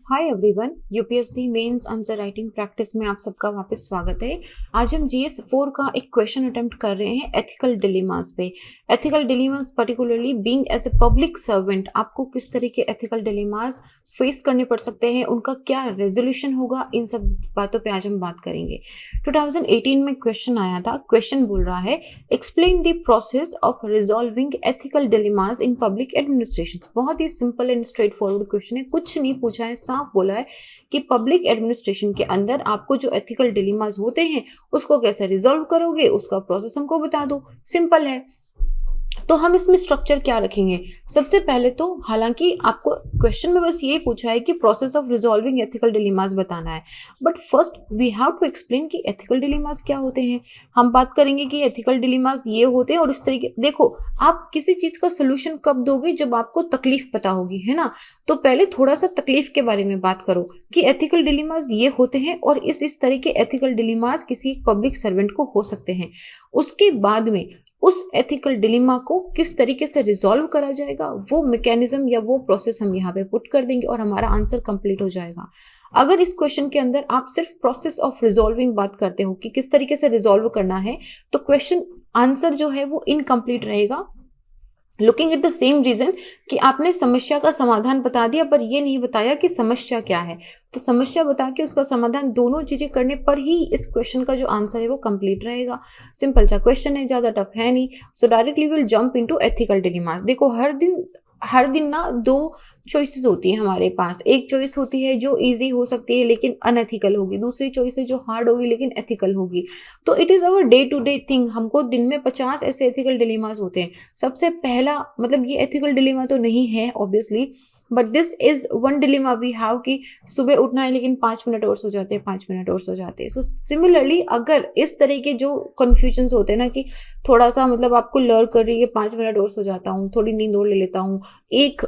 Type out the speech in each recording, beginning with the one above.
हाय everyone, UPSC mains answer writing practice में आप सबका वापस स्वागत है। आज हम जीएस 4 का एक क्वेश्चन अटेम्प्ट कर रहे हैं एथिकल डिलेमास पे। Ethical dilemmas particularly being as a public servant आपको किस तरह के एथिकल डिलेमास फेस करने पड़ सकते हैं, उनका क्या रेजोल्यूशन होगा, इन सब बातों पे आज हम बात करेंगे। 2018 में क्वेश्चन आया था। क्वेश्चन बोल रहा है explain the process of resolving ethical dilemmas in public administration. बहुत ही simple and straightforward question है, कुछ नहीं पूछा है, साफ बोला है कि पब्लिक एडमिनिस्ट्रेशन के अंदर आपको जो एथिकल डिलेमास होते हैं उसको कैसे रिजॉल्व करोगे, उसका प्रोसेस हमको बता दो। सिंपल है। तो हम इसमें स्ट्रक्चर क्या रखेंगे? सबसे पहले तो हालांकि आपको क्वेश्चन में बस यही पूछा है कि process of resolving ethical dilemmas बताना है, but first we have to explain कि एथिकल डिलेमास क्या होते हैं। हम बात करेंगे कि एथिकल डिलेमास ये होते हैं और इस तरीके, देखो आप किसी चीज का सोल्यूशन कब दोगे? जब आपको तकलीफ पता होगी, है ना। तो पहले थोड़ा सा तकलीफ के बारे में बात करो कि एथिकल डिलेमास ये होते हैं और इस तरह के एथिकल डिलेमास किसी पब्लिक सर्वेंट को हो सकते हैं। उसके बाद में उस एथिकल डिलेमा को किस तरीके से रिजॉल्व करा जाएगा, वो मैकेनिज्म या वो प्रोसेस हम यहाँ पे पुट कर देंगे और हमारा आंसर कंप्लीट हो जाएगा। अगर इस क्वेश्चन के अंदर आप सिर्फ प्रोसेस ऑफ रिजॉल्विंग बात करते हो कि किस तरीके से रिजॉल्व करना है, तो क्वेश्चन आंसर जो है वो इनकम्प्लीट रहेगा। Looking at the same reason कि आपने समस्या का समाधान बता दिया पर ये नहीं बताया कि समस्या क्या है, तो समस्या बता के उसका समाधान, दोनों चीजें करने पर ही इस क्वेश्चन का जो आंसर है वो कंप्लीट रहेगा। सिंपल सा क्वेश्चन है, ज्यादा टफ है नहीं। सो directly will jump into ethical dilemmas. देखो हर दिन ना दो चॉइसेस होती है हमारे पास। एक चॉइस होती है जो इजी हो सकती है लेकिन अनएथिकल होगी, दूसरी चॉइस है जो हार्ड होगी लेकिन एथिकल होगी। तो it is our day to day thing. हमको दिन में 50 ऐसे एथिकल डिलेमास होते हैं। सबसे पहला मतलब ये एथिकल डिलेमा तो नहीं है obviously, but this is one dilemma we have कि सुबह उठना है लेकिन 5 मिनट और सो जाते हैं, 5 मिनट और सो जाते हैं। सो सिमिलरली अगर इस तरह के जो कन्फ्यूजन्स होते हैं ना कि थोड़ा सा मतलब आपको लर्न कर रही है, 5 मिनट और सो जाता हूँ, थोड़ी नींद और ले लेता हूँ, एक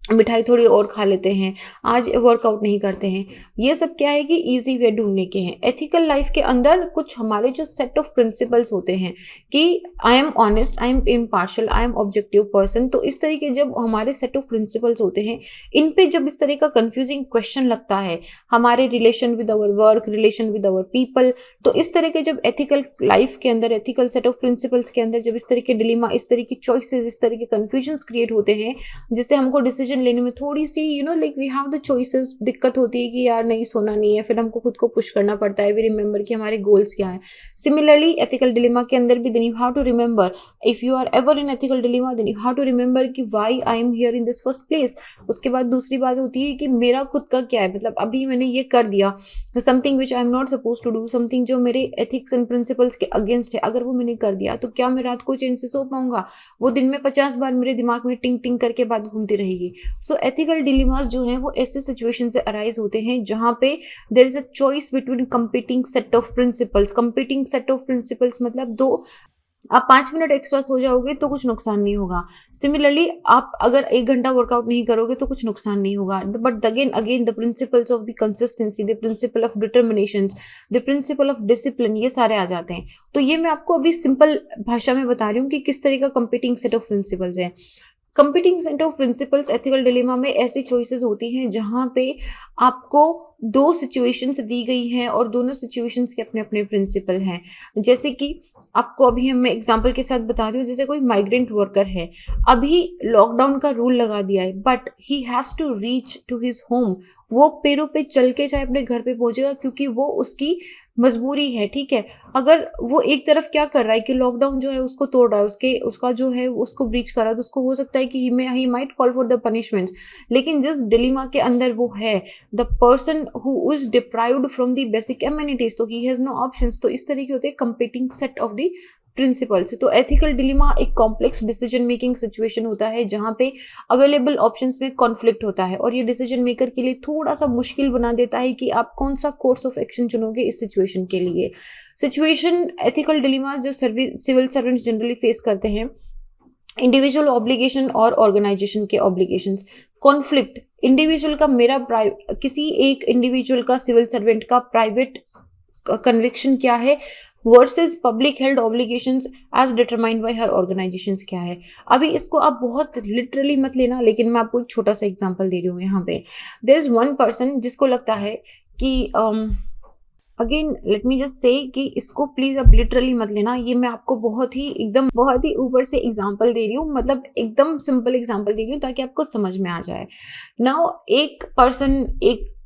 मिठाई थोड़ी और खा लेते हैं, आज वर्कआउट नहीं करते हैं, ये सब क्या है कि इजी वे ढूंढने के हैं। एथिकल लाइफ के अंदर कुछ हमारे जो सेट ऑफ प्रिंसिपल्स होते हैं कि I am honest, I am impartial, I am objective person. तो इस तरीके जब हमारे सेट ऑफ प्रिंसिपल्स होते हैं, इन पे जब इस तरह का कंफ्यूजिंग क्वेश्चन लगता है, हमारे relation with our work, relation with our people, तो इस तरह के जब एथिकल लाइफ के अंदर, एथिकल सेट ऑफ प्रिंसिपल्स के अंदर जब इस तरह के डिलेमा, इस तरह की चॉइसेस, इस तरह के कंफ्यूजन क्रिएट होते हैं, जिससे हमको डिसीजन लेने में थोड़ी सी like we have the choices, दिक्कत होती है कि यार नहीं सोना नहीं है, फिर हमको खुद को पुश करना पड़ता है। वी रिमेंबर कि हमारे गोल्स क्या है। सिमिलरली एथिकल डिलेमा के अंदर भी then you have to remember, if you are ever in ethical dilemma then you have to remember कि why I am here in this first place. उसके बाद दूसरी बात होती है कि मेरा खुद का क्या है, मतलब अभी मैंने ये कर दिया something which I am not suppose to do, something जो मेरे एथिक्स एंड प्रिंसिपल्स के अगेंस्ट है, अगर वो मैंने कर दिया तो क्या मैं रात को चैन से सो पाऊंगा? वो दिन में 50 बार मेरे दिमाग में टिंग टिंग करके बात घूमती रहेगी। सो एथिकल डिलेमास जो हैं वो ऐसे सिचुएशन से अराइज होते हैं जहां पे there is a choice between competing set of principles. Competing set of principles मतलब दो, आप 5 मिनट एक्स्ट्रा सो जाओगे तो कुछ नुकसान नहीं होगा। सिमिलरली आप अगर 1 घंटा वर्कआउट नहीं करोगे तो कुछ नुकसान नहीं होगा। But again the principles of the consistency, the principle of determination, the principle of discipline, ये सारे आ जाते हैं। तो ये मैं आपको अभी सिंपल भाषा में बता रही हूँ कि किस तरह का कंपीटिंग सेट ऑफ प्रिंसिपल्स है। Competing set of principles ethical dilemma में ऐसी चॉइसेस होती हैं जहां पे आपको दो सिचुएशंस दी गई हैं और दोनों सिचुएशंस के अपने अपने प्रिंसिपल हैं। जैसे कि आपको अभी मैं एग्जांपल के साथ बता रही हूँ, जैसे कोई माइग्रेंट वर्कर है, अभी लॉकडाउन का रूल लगा दिया है but he has to reach to his home. वो पैरों पे चल के चाहे अपने घर पे पहुंचेगा क्योंकि वो उसकी मजबूरी है, ठीक है। अगर वो एक तरफ क्या कर रहा है कि लॉकडाउन जो है उसको तोड़ रहा है, उसका जो है उसको ब्रीच कर रहा है, तो उसको हो सकता है कि he might call for the punishments. लेकिन जिस डिलेमा के अंदर वो है, the person who is deprived from the basic amenities, तो ही हैज नो ऑप्शंस। तो इस तरीके होते हैं competing set of the principles. तो एथिकल डिलेमा एक कॉम्प्लेक्स डिसीजन मेकिंग सिचुएशन होता है जहां पे अवेलेबल ऑप्शंस में कॉन्फ्लिक्ट होता है और ये डिसीजन मेकर के लिए थोड़ा सा मुश्किल बना देता है कि आप कौन सा कोर्स ऑफ एक्शन चुनोगे इस सिचुएशन के लिए। सिचुएशन एथिकल डिलेमास जो सिविल सर्वेंट्स जनरली फेस करते हैं, इंडिविजुअल ऑब्लिगेशन और ऑर्गेनाइजेशन के ऑब्लिगेशंस। कॉन्फ्लिक्ट इंडिविजुअल का, किसी एक इंडिविजुअल का, सिविल सर्वेंट का प्राइवेट कन्विक्शन क्या है versus public held obligations as determined by her organisations क्या है। अभी इसको आप बहुत लिटरली मत लेना, लेकिन मैं आपको एक छोटा सा एग्जांपल दे रही हूँ यहाँ पे। देयर इज वन पर्सन जिसको लगता है कि again let me just say कि इसको प्लीज आप लिटरली मत लेना, ये मैं आपको बहुत ही ऊपर से एग्जांपल दे रही हूँ, मतलब एकदम सिंपल एग्जांपल दे रही हूँ ताकि आपको समझ में आ जाए। नाउ एक पर्सन,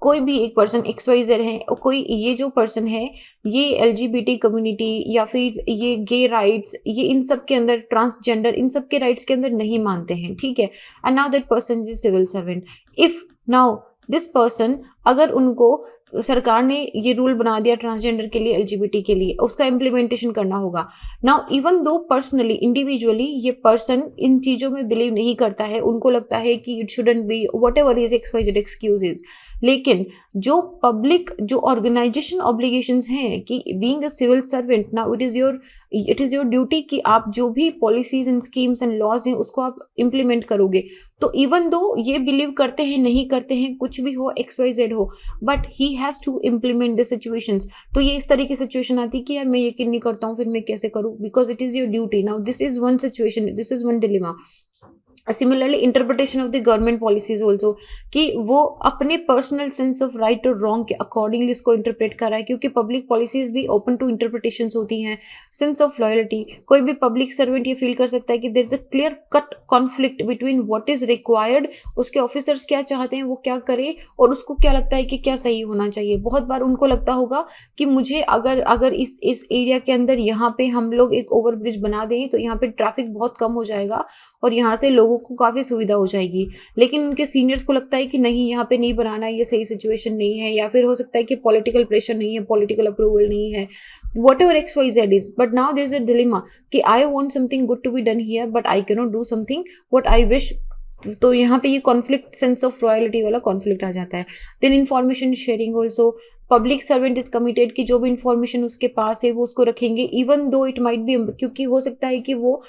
कोई भी एक पर्सन XYZ है, कोई ये जो पर्सन है ये LGBT कम्युनिटी या फिर ये गे राइट्स, ये इन सब के अंदर, ट्रांसजेंडर, इन सब के राइट्स के अंदर नहीं मानते हैं, ठीक है। And now that person is civil servant. If now this person, अगर उनको सरकार ने ये रूल बना दिया ट्रांसजेंडर के लिए, LGBT के लिए, उसका इम्प्लीमेंटेशन करना होगा। Now even though personally, individually ये पर्सन इन चीज़ों में बिलीव नहीं करता है, उनको लगता है कि it shouldn't be, whatever is XYZ excuses, लेकिन जो पब्लिक, जो ऑर्गेनाइजेशन ऑब्लिगेशंस हैं कि being a civil servant, now it is your duty कि आप जो भी policies and schemes and laws हैं उसको आप इम्प्लीमेंट करोगे। तो इवन दो ये बिलीव करते हैं, नहीं करते हैं, कुछ भी हो, XYZ हो, but he has to implement the situations. तो ये इस तरह की सिचुएशन आती है कि यार मैं यकीन नहीं करता हूँ, फिर मैं कैसे करूँ, because it is your duty. Now this is one situation, this is one dilemma. Similarly interpretation of the government policies also, कि वो अपने पर्सनल सेंस ऑफ राइट और रॉन्ग के अकॉर्डिंगली इसको इंटरप्रेट कर रहा है, क्योंकि पब्लिक पॉलिसीज भी ओपन टू इंटरप्रिटेशन होती हैं। सेंस ऑफ लॉयल्टी, कोई भी पब्लिक सर्वेंट ये फील कर सकता है कि there is a clear cut conflict between what is required, उसके ऑफिसर्स क्या चाहते हैं वो क्या करे, और उसको क्या लगता है कि क्या सही होना चाहिए। बहुत बार उनको लगता होगा कि मुझे अगर इस एरिया के अंदर यहाँ पे हम लोग एक ओवरब्रिज बना दें तो यहाँ पे ट्रैफिक बहुत कम हो जाएगा और यहाँ से लोगों को काफ़ी सुविधा हो जाएगी, लेकिन उनके सीनियर्स को लगता है कि नहीं, यहाँ पे नहीं बनाना, ये सही सिचुएशन नहीं है, या फिर हो सकता है कि पॉलिटिकल प्रेशर नहीं है, पॉलिटिकल अप्रूवल नहीं है, whatever XYZ is, but now there is a dilemma कि I want something good to be done here but I cannot do something what I wish। तो यहाँ पे ये कॉन्फ्लिक्ट, सेंस ऑफ रॉयल्टी वाला conflict आ जाता है। Then information sharing also, public servant is committed कि जो भी इंफॉर्मेशन उसके पास है वो उसको रखेंगे, even though it might be, क्योंकि हो सकता है कि वो,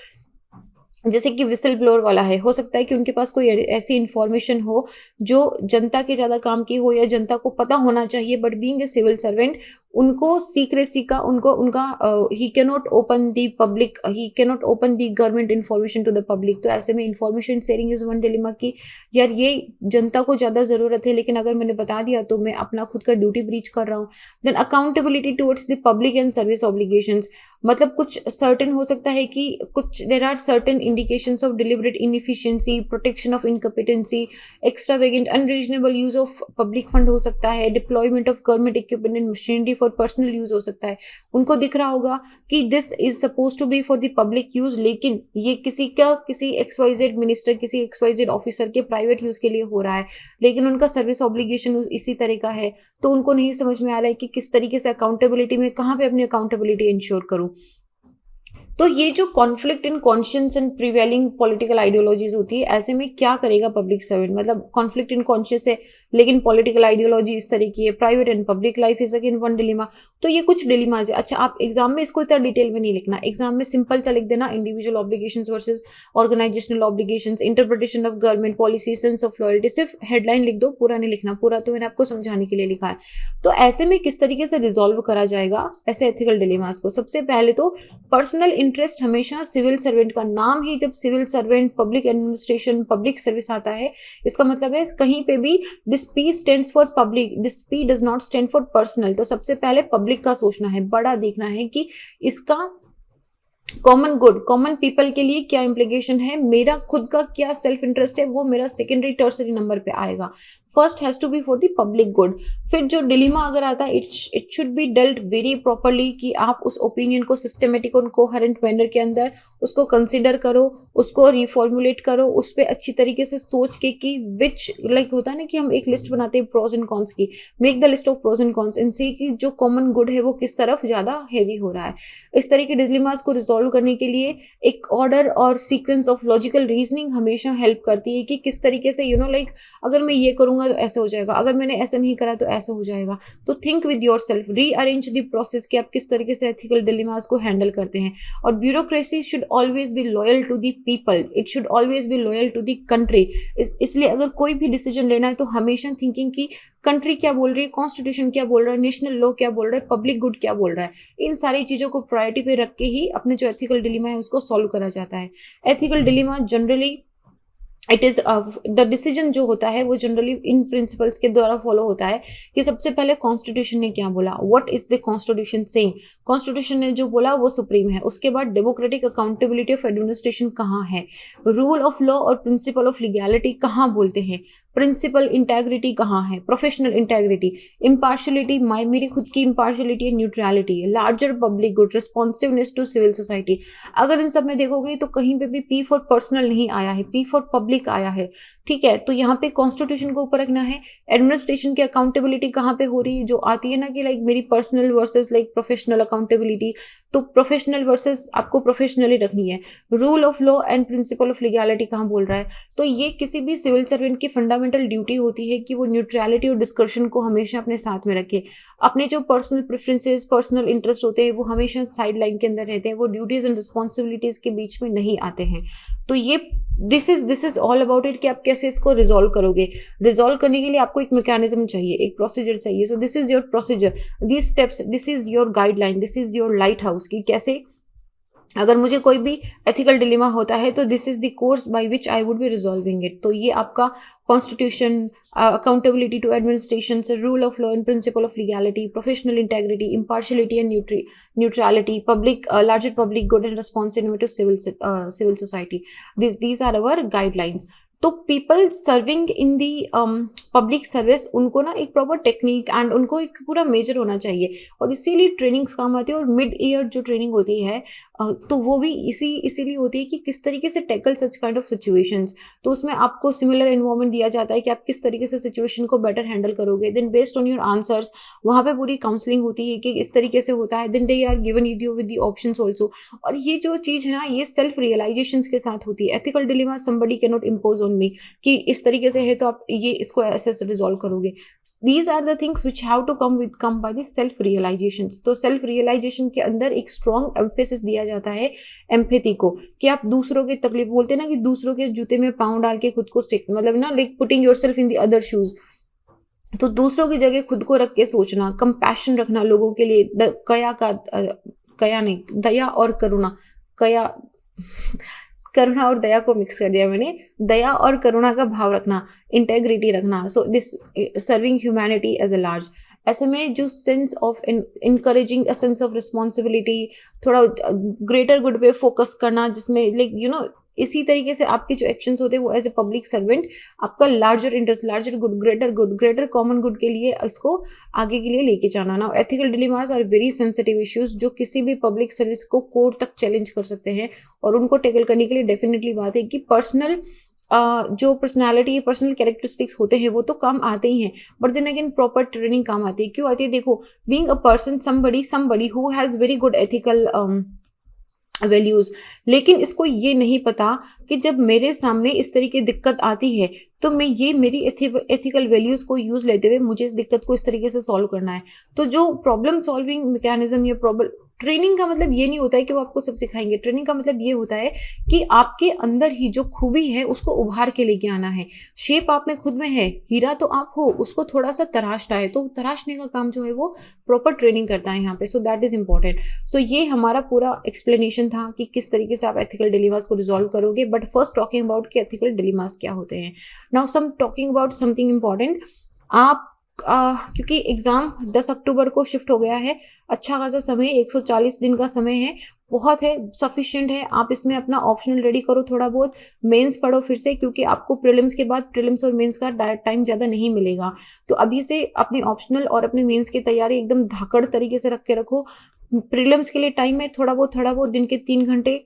जैसे कि विसल ब्लोअर वाला है, हो सकता है कि उनके पास कोई ऐसी इंफॉर्मेशन हो जो जनता के ज़्यादा काम की हो या जनता को पता होना चाहिए, but being a civil servant उनको सीक्रेसी का, उनका he cannot open the public, he cannot open the government information to the public. तो ऐसे में information sharing is one dilemma कि यार ये जनता को ज़्यादा ज़रूरत है, लेकिन अगर मैंने बता दिया तो मैं अपना खुद का ड्यूटी ब्रीच कर रहा हूँ। Then accountability towards the public and service obligations, मतलब कुछ सर्टेन हो सकता है कि कुछ there are certain indications of deliberate inefficiency, protection of incompetency, extravagant unreasonable use of public fund हो सकता है, deployment of government equipment and machinery for personal use हो सकता है। उनको दिख रहा होगा कि this is suppose to be for the public use, लेकिन ये किसी XYZ मिनिस्टर, किसी XYZ ऑफिसर के प्राइवेट यूज के लिए हो रहा है, लेकिन उनका सर्विस ऑब्लिगेशन इसी तरह का है। तो उनको नहीं समझ में आ रहा है कि किस तरीके से अकाउंटेबिलिटी में, कहाँ पे अपनी अकाउंटेबिलिटी इंश्योर करूं। तो ये जो conflict in conscience and prevailing political ideologies होती है, ऐसे में क्या करेगा पब्लिक सर्वेंट, मतलब कॉन्फ्लिक्ट इन कॉन्शियस है लेकिन पॉलिटिकल आइडियोलॉजी इस तरह की है, private and public life is again one dilemma. तो ये कुछ डिलेमाज है। अच्छा, आप एग्जाम में इसको इतना डिटेल में नहीं लिखना, एग्जाम में सिंपल सा लिख देना, individual obligations versus organizational obligations, interpretation of government policy, sense of loyalty, सिर्फ हेडलाइन लिख दो, पूरा नहीं लिखना, पूरा तो मैंने आपको समझाने के लिए लिखा है। तो ऐसे में किस तरीके से रिजॉल्व करा जाएगा ऐसे एथिकल डिलेमास को? सबसे पहले तो पर्सनल इंटरेस्ट, हमेशा सिविल सर्वेंट का नाम ही, जब civil servant, public administration, public service आता है, इसका मतलब है कहीं पे भी this P stands for public, this P does not stand for personal. तो सबसे पहले पब्लिक का सोचना है, बड़ा देखना है कि इसका कॉमन गुड, कॉमन पीपल के लिए क्या इम्प्लीकेशन है, मेरा खुद का क्या सेल्फ इंटरेस्ट है, वो मेरा सेकेंडरी टर्सरी नंबर पे आएगा। First has to be for the public good. फिर जो डिलेमा अगर आता है, it should be dealt very properly, कि आप उस ओपिनियन को सिस्टमेटिक और कोहेरेंट मैनर के अंदर उसको कंसिडर करो, उसको रिफॉर्मुलेट करो, उस पर अच्छी तरीके से सोच के कि विच, लाइक होता है ना कि हम एक लिस्ट बनाते हैं प्रोज एंड कॉन्स की, make the list of pros and cons and see कि जो कॉमन गुड है वो किस तरफ ज़्यादा हैवी हो रहा है। इस तरह के डिलेमास को रिजॉल्व करने के लिए एक ऑर्डर और सीक्वेंस ऑफ लॉजिकल रीजनिंग हमेशा हेल्प करती है कि किस तरीके से लाइक अगर मैं ये करूँगा करूंगा तो ऐसे हो जाएगा, अगर मैंने ऐसे नहीं करा तो ऐसे हो जाएगा। तो think with your self, rearrange the process कि आप किस तरीके से एथिकल डिलेमास को हैंडल करते हैं। और bureaucracy should always be loyal to the people, it should always be loyal to the country. इसलिए अगर कोई भी डिसीजन लेना है तो हमेशा थिंकिंग की कंट्री क्या बोल रही है, कॉन्स्टिट्यूशन क्या बोल रहा है, नेशनल लॉ क्या बोल रहा है, पब्लिक गुड क्या बोल रहा है, इन सारी चीजों को प्रायोरिटी पे रख के ही अपने जो एथिकल डिलेमा है उसको सॉल्व करा जाता है। Ethical dilemma generally it is the decision जो होता है वो जनरली इन प्रिंसिपल्स के द्वारा फॉलो होता है कि सबसे पहले कॉन्स्टिट्यूशन ने क्या बोला, what is the constitution saying, constitution ने जो बोला वो सुप्रीम है। उसके बाद डेमोक्रेटिक अकाउंटेबिलिटी ऑफ एडमिनिस्ट्रेशन कहाँ है, रूल ऑफ लॉ और प्रिंसिपल ऑफ लीगैलिटी कहाँ बोलते हैं, प्रिंसिपल इंटेग्रिटी कहाँ है, प्रोफेशनल इंटेग्रिटी, इम्पार्शलिटी, मेरी खुद की इम्पार्शलिटी है, neutrality, larger public good, responsiveness to civil society. अगर इन सब में देखोगे तो कहीं पे भी पी फॉर पर्सनल नहीं आया है, पी फॉर पब्लिक आया है, ठीक है। तो यहाँ पे कॉन्स्टिट्यूशन को ऊपर रखना है। एडमिनिस्ट्रेशन की अकाउंटेबिलिटी कहाँ पे हो रही है, जो आती है ना कि लाइक मेरी personal versus like professional accountability, तो प्रोफेशनल वर्सेस आपको प्रोफेशनली रखनी है। Rule of law and principle of legality कहाँ बोल रहा है, तो ये किसी भी सिविल सर्वेंट की फंडामेंटल ड्यूटी होती है कि वो न्यूट्रलिटी और डिस्कशन को हमेशा अपने साथ में रखे। अपने जो पर्सनल प्रेफरेंसेस, पर्सनल इंटरेस्ट होते हैं वो हमेशा साइड लाइन के अंदर रहते हैं, वो ड्यूटीज एंड रिस्पॉन्सिबिलिटीज के बीच में नहीं आते हैं। तो ये this is all about it कि आप कैसे इसको रिजॉल्व करोगे। रिजॉल्व करने के लिए आपको एक मैकेनिज्म चाहिए, एक प्रोसीजर चाहिए। So this is your procedure, this steps, this is your guideline, this is your light house कि कैसे अगर मुझे कोई भी एथिकल डिलेमा होता है तो this is the course by which I would be resolving it. तो ये आपका constitution, accountability to administration, rule of law and principle of legality, professional integrity, impartiality and neutrality, public larger public good and responsibility to civil society, these are our guidelines. तो people serving in the public service, उनको ना एक proper technique and उनको एक पूरा major होना चाहिए और इसीलिए ट्रेनिंग्स काम आती है। और मिड ईयर जो ट्रेनिंग होती है तो वो भी इसीलिए होती है कि किस तरीके से tackle such kind of situations. तो उसमें आपको सिमिलर एनवायरनमेंट दिया जाता है कि आप किस तरीके से सिचुएशन को बेटर हैंडल करोगे। Then based on your answers वहाँ पे पूरी काउंसलिंग होती है कि इस तरीके से होता है। Then they are given you with the options also. और ये जो चीज़ है ना ये सेल्फ रियलाइजेशन के साथ होती है। Ethical dilemma somebody can not impose on me कि इस तरीके से है तो आप ये इसको ऐसे रिजॉल्व करोगे। These are the things which have to come by the self realization. तो सेल्फ रियलाइजेशन के अंदर एक स्ट्रॉन्ग एम्फेसिस दिया जाता है एम्पैथी को, कि आप दूसरों की तकलीफ, बोलते हैं ना कि दूसरों के जूते में पाँव डाल के खुद को मतलब ना like putting yourself in the other shoes. तो दूसरों की जगह खुद को रख के सोचना, कंपैशन रखना लोगों के लिए, दया और करुणा, करुणा और दया को मिक्स कर दिया मैंने, दया और करुणा का भाव रखना, इंटेग्रिटी रखना। So this serving humanity as a large. ऐसे में जो sense of encouraging a sense of responsibility, थोड़ा ग्रेटर गुड पे फोकस करना, जिसमें लाइक इसी तरीके से आपके जो एक्शंस होते हैं वो एज ए पब्लिक सर्वेंट आपका larger interest, larger good, greater common good के लिए इसको आगे के लिए लेके जाना ना। Ethical dilemmas are very sensitive issues जो किसी भी पब्लिक सर्विस को कोर्ट तक चैलेंज कर सकते हैं। और उनको टैकल करने के लिए डेफिनेटली बात है कि पर्सनल जो पर्सनालिटी, पर्सनल कैरेक्टरिस्टिक्स होते हैं वो तो काम आते ही हैं, but then again proper training काम आती है। क्यों आती है? देखो, being a person somebody who has very good ethical values, लेकिन इसको ये नहीं पता कि जब मेरे सामने इस तरीके दिक्कत आती है तो मैं ये मेरी एथिकल वैल्यूज को यूज लेते हुए मुझे इस दिक्कत को इस तरीके से सॉल्व करना है। तो जो प्रॉब्लम सॉल्विंग मैकेनिज्म या प्रॉब्लम, ट्रेनिंग का मतलब ये नहीं होता है कि वो आपको सब सिखाएंगे। ट्रेनिंग का मतलब ये होता है कि आपके अंदर ही जो खूबी है उसको उभार के लेके आना है। शेप आप में खुद में है, हीरा तो आप हो, उसको थोड़ा सा तराशना है, तो तराशने का काम जो है वो प्रॉपर ट्रेनिंग करता है यहाँ पे। So that is important. So ये हमारा पूरा एक्सप्लेनेशन था कि किस तरीके से आप एथिकल डिलेमास को रिजॉल्व करोगे। बट फर्स्ट टॉकिंग अबाउट कि एथिकल डिलेमास क्या होते हैं। Now some talking about something important. आप क्योंकि एग्ज़ाम 10 अक्टूबर को शिफ्ट हो गया है, अच्छा खासा समय, 140 दिन का समय है, बहुत है, सफिशिएंट है। आप इसमें अपना ऑप्शनल रेडी करो, थोड़ा बहुत मेंस पढ़ो फिर से, क्योंकि आपको प्रीलिम्स के बाद प्रीलिम्स और मेंस का टाइम ज़्यादा नहीं मिलेगा। तो अभी से अपनी ऑप्शनल और अपने मेंस की तैयारी एकदम धाकड़ तरीके से रख के रखो। प्रीलिम्स के लिए टाइम है थोड़ा बहुत दिन के 3 घंटे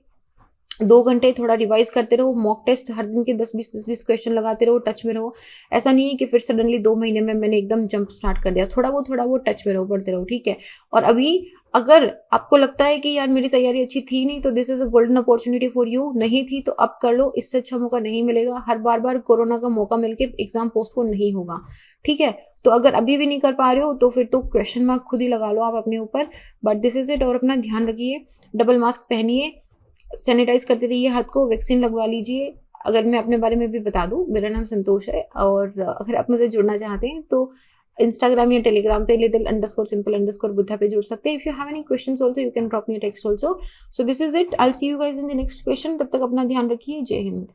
2 घंटे थोड़ा रिवाइज करते रहो। मॉक टेस्ट हर दिन के 10-20 क्वेश्चन लगाते रहो, टच में रहो। ऐसा नहीं है कि फिर सडनली 2 महीने में मैंने एकदम जंप स्टार्ट कर दिया। थोड़ा बहुत टच में रहो, पढ़ते रहो, ठीक है। और अभी अगर आपको लगता है कि यार मेरी तैयारी अच्छी थी नहीं तो this is a golden opportunity for you, नहीं थी तो अब कर लो, इससे अच्छा मौका नहीं मिलेगा। हर बार कोरोना का मौका मिलके एग्जाम पोस्टपोन नहीं होगा, ठीक है। तो अगर अभी भी नहीं कर पा रहे हो तो फिर तो क्वेश्चन मार्क खुद ही लगा लो आप अपने ऊपर, बट दिस इज इट। और अपना ध्यान रखिए, डबल मास्क पहनिए, सैनिटाइज करते रहिए हाथ को, वैक्सीन लगवा लीजिए। अगर मैं अपने बारे में भी बता दूं, मेरा नाम संतोष है, और अगर आप मुझे जुड़ना चाहते हैं तो इंस्टाग्राम या टेलीग्राम पे little_simple_ बुद्धा पे जुड़ सकते हैं। If you have any questions also you can drop me a text also. So this is it, I will see you guys in the next question. तब तक अपना ध्यान रखिए, जय हिंद।